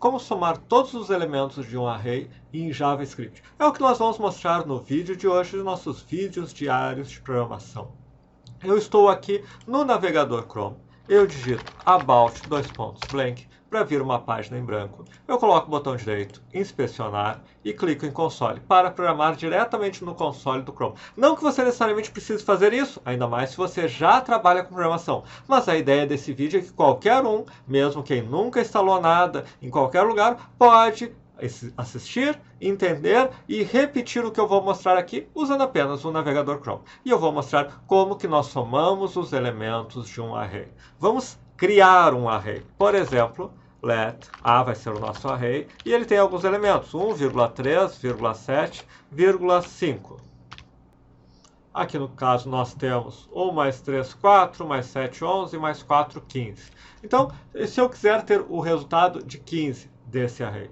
como somar todos os elementos de um array em JavaScript. É o que nós vamos mostrar no vídeo de hoje, nos nossos vídeos diários de programação. Eu estou aqui no navegador Chrome. Eu digito about blank para vir uma página em branco. Eu coloco o botão direito, inspecionar e clico em console para programar diretamente no console do Chrome. Não que você necessariamente precise fazer isso, ainda mais se você já trabalha com programação. Mas a ideia desse vídeo é que qualquer um, mesmo quem nunca instalou nada, em qualquer lugar, pode assistir, entender e repetir o que eu vou mostrar aqui usando apenas o navegador Chrome. E eu vou mostrar como que nós somamos os elementos de um array. Vamos criar um array. Por exemplo, let A vai ser o nosso array e ele tem alguns elementos, 1,3, 5. Aqui no caso nós temos 1 mais 3, 4, mais 7, 11, mais 4, 15. Então, se eu quiser ter o resultado de 15 desse array,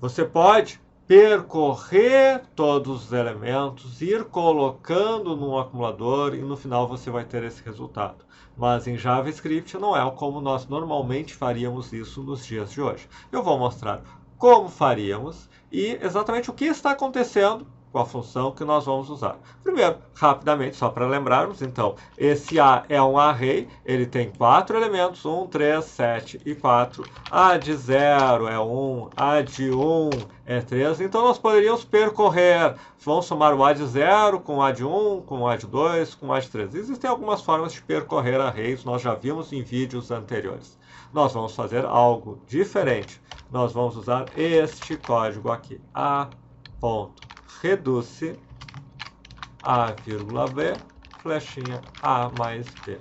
você pode percorrer todos os elementos, ir colocando num acumulador e no final você vai ter esse resultado. Mas em JavaScript não é como nós normalmente faríamos isso nos dias de hoje. Eu vou mostrar como faríamos e exatamente o que está acontecendo com a função que nós vamos usar. Primeiro, rapidamente, só para lembrarmos, então, esse A é um array, ele tem 4 elementos, 1, 3, 7 e 4. A de 0 é 1, A de 1 é 3. Então, nós poderíamos percorrer, vamos somar o A de 0 com o A de 1, com o A de 2, com o A de 3. Existem algumas formas de percorrer arrays, nós já vimos em vídeos anteriores. Nós vamos fazer algo diferente. Nós vamos usar este código aqui, A.reduce A, B, flechinha A mais B.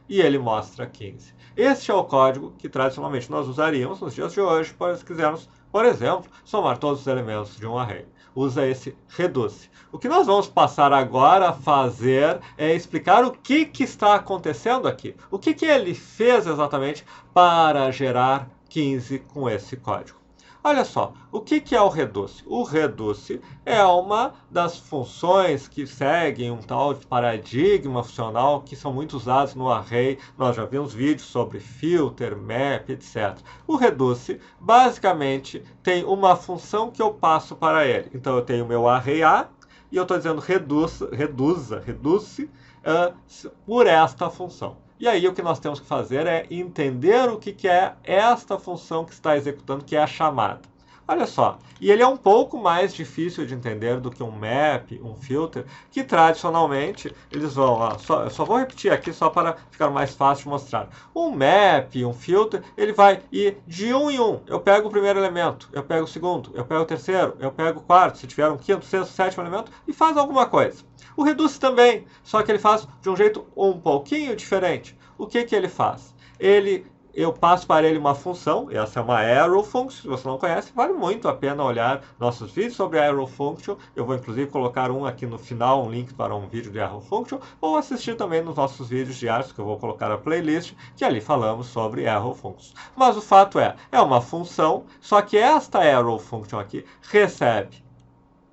E ele mostra 15. Este é o código que tradicionalmente nós usaríamos nos dias de hoje, se quisermos, por exemplo, somar todos os elementos de um array. Usa esse reduce. O que nós vamos passar agora a fazer é explicar o que está acontecendo aqui. O que ele fez exatamente para gerar 15 com esse código. Olha só, o que é o reduce? O reduce é uma das funções que seguem um tal de paradigma funcional que são muito usados no array. Nós já vimos vídeos sobre filter, map, etc. O reduce, basicamente, tem uma função que eu passo para ele. Então, eu tenho o meu array A e eu estou dizendo reduce por esta função. E aí o que nós temos que fazer é entender o que é esta função que está executando, que é a chamada. Olha só, e ele é um pouco mais difícil de entender do que um map, um filter, que tradicionalmente eles vão... eu só vou repetir aqui só para ficar mais fácil de mostrar. Um map, um filter, ele vai ir de um em um. Eu pego o primeiro elemento, eu pego o segundo, eu pego o terceiro, eu pego o quarto, se tiver um quinto, sexto, sétimo elemento, e faz alguma coisa. O reduce também, só que ele faz de um jeito um pouquinho diferente. O que ele faz? Eu passo para ele uma função, essa é uma arrow function, se você não conhece, vale muito a pena olhar nossos vídeos sobre arrow function. Eu vou inclusive colocar um aqui no final, um link para um vídeo de arrow function, ou assistir também nos nossos vídeos diários, que eu vou colocar a playlist, que ali falamos sobre arrow functions. Mas o fato é uma função, só que esta arrow function aqui recebe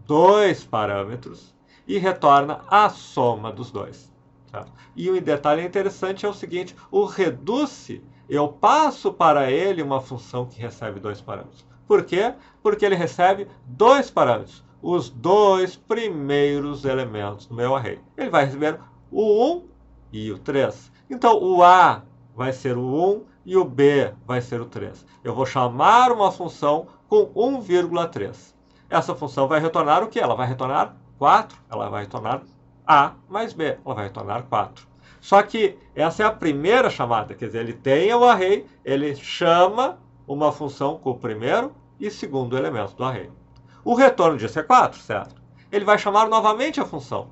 2 parâmetros, e retorna a soma dos dois. Tá? E um detalhe interessante é o seguinte, o reduce, eu passo para ele uma função que recebe 2 parâmetros. Por quê? Porque ele recebe 2 parâmetros, os 2 primeiros elementos do meu array. Ele vai receber o 1 e o 3. Então, o A vai ser o 1 e o B vai ser o 3. Eu vou chamar uma função com 1,3. Essa função vai retornar o quê? Ela vai retornar 4, ela vai retornar A mais B, ela vai retornar 4. Só que essa é a primeira chamada, quer dizer, ele tem o array, ele chama uma função com o primeiro e segundo elemento do array. O retorno disso é 4, certo? Ele vai chamar novamente a função.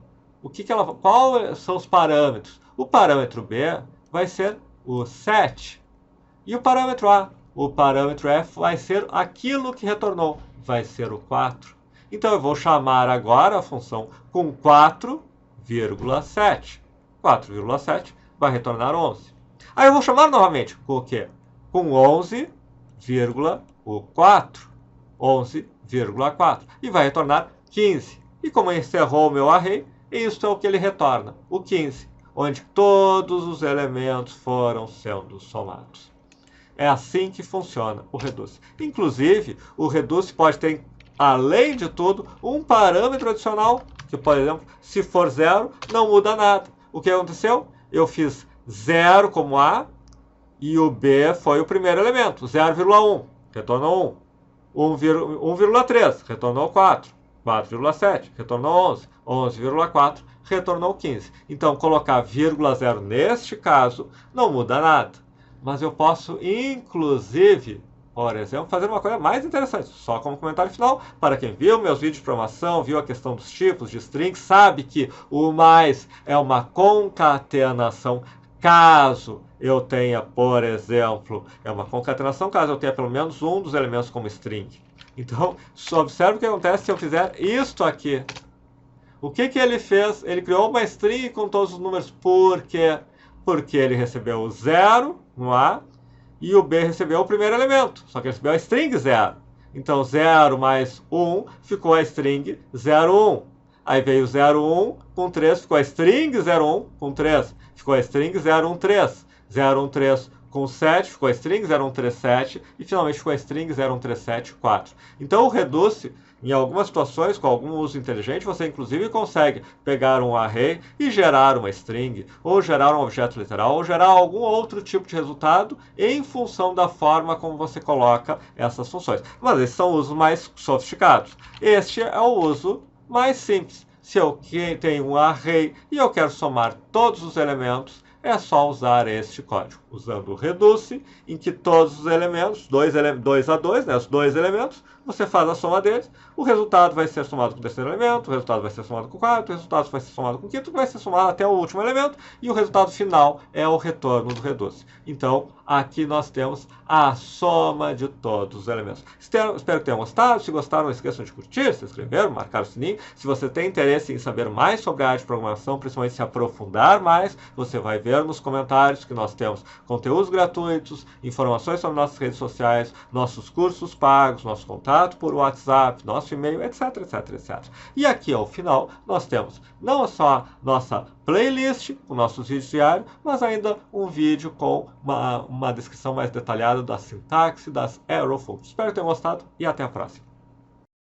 Quais são os parâmetros? O parâmetro B vai ser o 7. E o parâmetro A? O parâmetro F vai ser aquilo que retornou, vai ser o 4. Então, eu vou chamar agora a função com 4,7. 4,7 vai retornar 11. Aí eu vou chamar novamente com o quê? Com 11,4. 11,4. E vai retornar 15. E como encerrou o meu array, isso é o que ele retorna, o 15, onde todos os elementos foram sendo somados. É assim que funciona o Reduce. Inclusive, o Reduce pode ter, além de tudo, um parâmetro adicional, que, por exemplo, se for 0, não muda nada. O que aconteceu? Eu fiz 0 como A, e o B foi o primeiro elemento, 0,1, retornou 1. 1,3, retornou 4. 4,7, retornou 11. 11,4, retornou 15. Então, colocar vírgula 0 neste caso não muda nada. Mas eu posso, inclusive, por exemplo, fazer uma coisa mais interessante, só como comentário final, para quem viu meus vídeos de programação, viu a questão dos tipos de strings, sabe que o mais é uma concatenação. Caso eu tenha, por exemplo, é uma concatenação, caso eu tenha pelo menos um dos elementos como string. Então, só observe o que acontece se eu fizer isto aqui. O que ele fez? Ele criou uma string com todos os números. Por quê? Porque ele recebeu o 0 no A e o B recebeu o primeiro elemento, só que ele recebeu a string 0. Então, 0 mais 1 ficou a string 0,1. Aí veio 0,1 com 3, ficou a string 0,1 com 3. Ficou a string 013. 013 com 7, ficou a string 0137 e finalmente ficou a string 01374. Então o Reduce, em algumas situações, com algum uso inteligente, você inclusive consegue pegar um array e gerar uma string, ou gerar um objeto literal, ou gerar algum outro tipo de resultado em função da forma como você coloca essas funções. Mas esses são usos mais sofisticados. Este é o uso mais simples. Se eu tenho um array e eu quero somar todos os elementos, é só usar este código, usando o Reduce, em que todos os elementos, 2 a 2, né, os dois elementos, você faz a soma deles, o resultado vai ser somado com o terceiro elemento, o resultado vai ser somado com o quarto, o resultado vai ser somado com o quinto, vai ser somado até o último elemento, e o resultado final é o retorno do Reduce. Então, aqui nós temos a soma de todos os elementos. Espero que tenham gostado. Se gostaram, não esqueçam de curtir, se inscrever, marcar o sininho. Se você tem interesse em saber mais sobre a área de programação, principalmente se aprofundar mais, você vai ver nos comentários que nós temos conteúdos gratuitos, informações sobre nossas redes sociais, nossos cursos pagos, nosso contato por WhatsApp, nosso e-mail, etc, etc, etc. E aqui ao final nós temos não só nossa playlist, com nossos vídeos diários, mas ainda um vídeo com uma descrição mais detalhada da sintaxe das arrow functions. Espero que tenham gostado e até a próxima.